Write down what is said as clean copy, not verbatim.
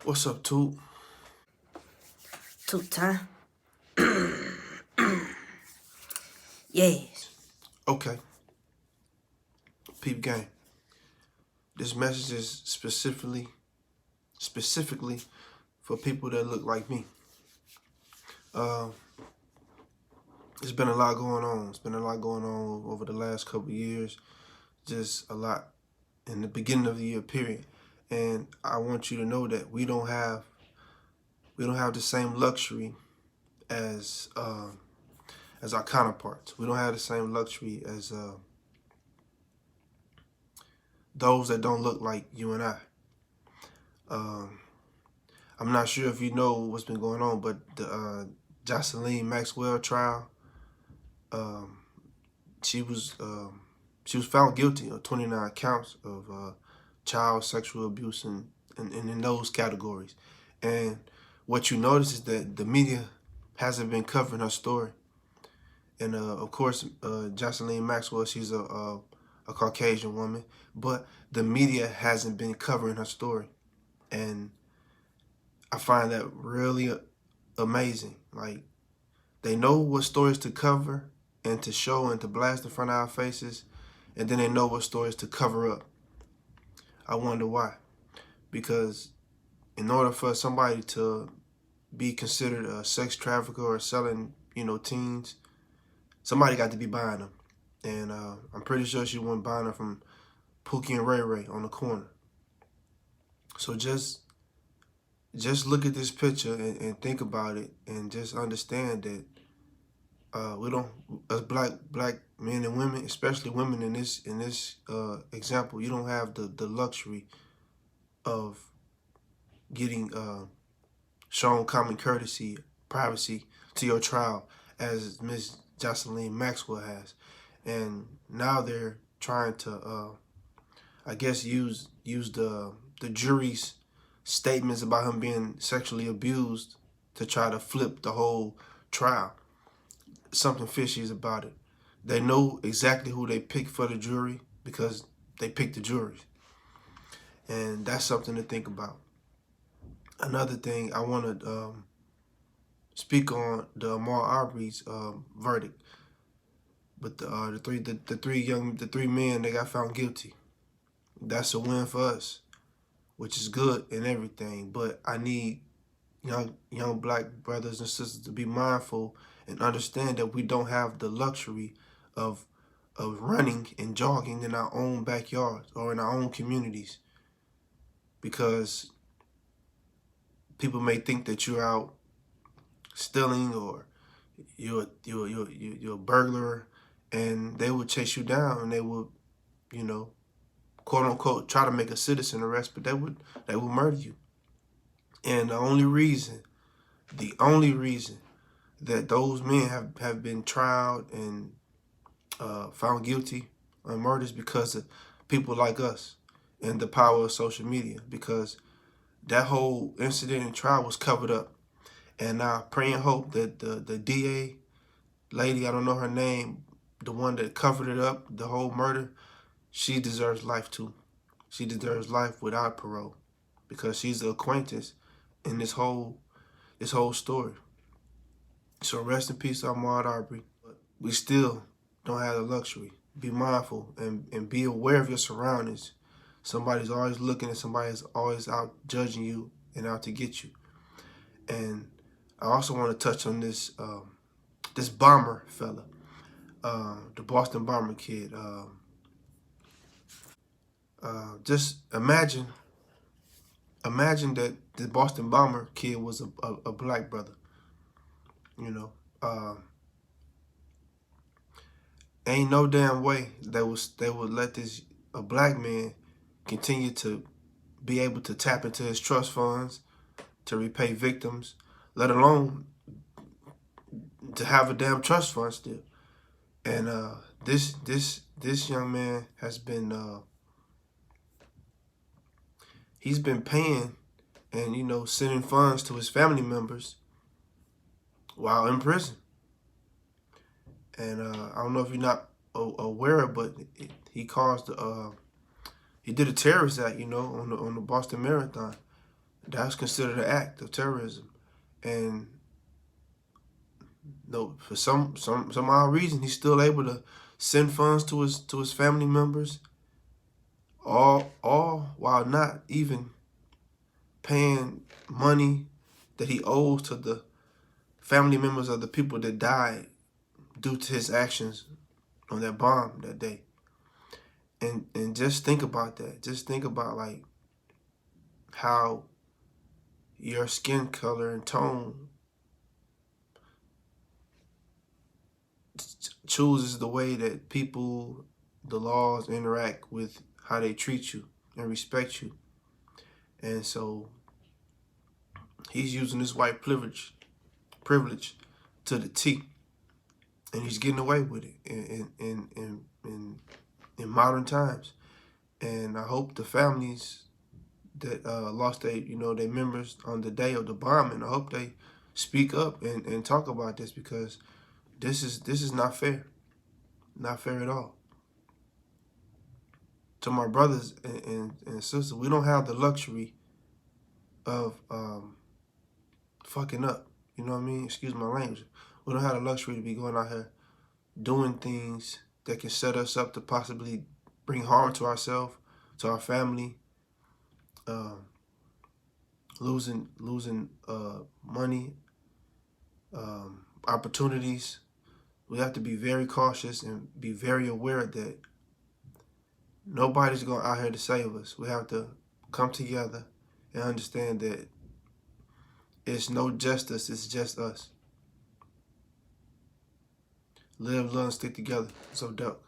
What's up, Toot? Two time. Yes. Okay, peep game. This message is specifically for people that look like me. Uh, it's been a lot going on. It's been a lot going on over the last couple of years. Just a lot in the beginning of the year period. And I want you to know that we don't have the same luxury as our counterparts. We don't have the same luxury as those that don't look like you and I. Um, I'm not sure if you know what's been going on, but the Jocelyn Maxwell trial, um, she was found guilty of 29 counts of child sexual abuse and in those categories. And what you notice is that the media hasn't been covering her story. And of course, Jocelyn Maxwell, she's a Caucasian woman, but the media hasn't been covering her story. And I find that really amazing. Like, they know what stories to cover and to show and to blast in front of our faces, and then they know what stories to cover up. I wonder why. Because in order for somebody to be considered a sex trafficker or selling, teens, somebody got to be buying them. And I'm pretty sure she wasn't buying them from Pookie and Ray Ray on the corner. So just look at this picture and think about it, and just understand that we don't, as black men and women, especially women in this example, you don't have the luxury of getting shown common courtesy, privacy to your trial as Miss Jocelyn Maxwell has. And now they're trying to, I guess, use the jury's statements about him being sexually abused to try to flip the whole trial. Something fishy is about it. They know exactly who they pick for the jury because they pick the juries. And that's something to think about. Another thing, I want to speak on the Ahmaud Arbery's verdict. But the three men, they got found guilty. That's a win for us, which is good and everything. But I need young black brothers and sisters to be mindful and understand that we don't have the luxury of running and jogging in our own backyards or in our own communities, because people may think that you're out stealing or you're a burglar, and they will chase you down and they will, quote unquote, try to make a citizen arrest, but they will murder you. And the only reason that those men have been tried and found guilty on murders because of people like us and the power of social media, because that whole incident and trial was covered up. And I pray and hope that the DA lady, I don't know her name, the one that covered it up, the whole murder, she deserves life too. She deserves life without parole, because she's the acquaintance in this whole story. So rest in peace, Ahmaud Arbery. We still don't have the luxury. Be mindful and be aware of your surroundings. Somebody's always looking, and somebody's always out judging you and out to get you. And I also want to touch on this this bomber fella, the Boston bomber kid. Just imagine that the Boston bomber kid was a black brother. Ain't no damn way they would let a black man continue to be able to tap into his trust funds to repay victims, let alone to have a damn trust fund still. And this young man has been he's been paying and sending funds to his family members while in prison. And I don't know if you're not aware, but he caused he did a terrorist act, on the Boston Marathon. that's considered an act of terrorism. And no, for some odd reason, he's still able to send funds to his family members, all while not even paying money that he owes to the family members of the people that died due to his actions on that bomb that day. And just think about that. Just think about like how your skin color and tone chooses the way that people, the laws interact with how they treat you and respect you. And so he's using this white privilege to the T, and he's getting away with it in modern times. And I hope the families that lost their members on the day of the bombing, I hope they speak up and talk about this, because this is not fair. Not fair at all. To my brothers and sisters, we don't have the luxury of fucking up. You know what I mean? Excuse my language. We don't have the luxury to be going out here doing things that can set us up to possibly bring harm to ourselves, to our family, losing money, opportunities. We have to be very cautious and be very aware that nobody's going out here to save us. We have to come together and understand that it's no justice, it's just us. Live, love, and stick together. So dope.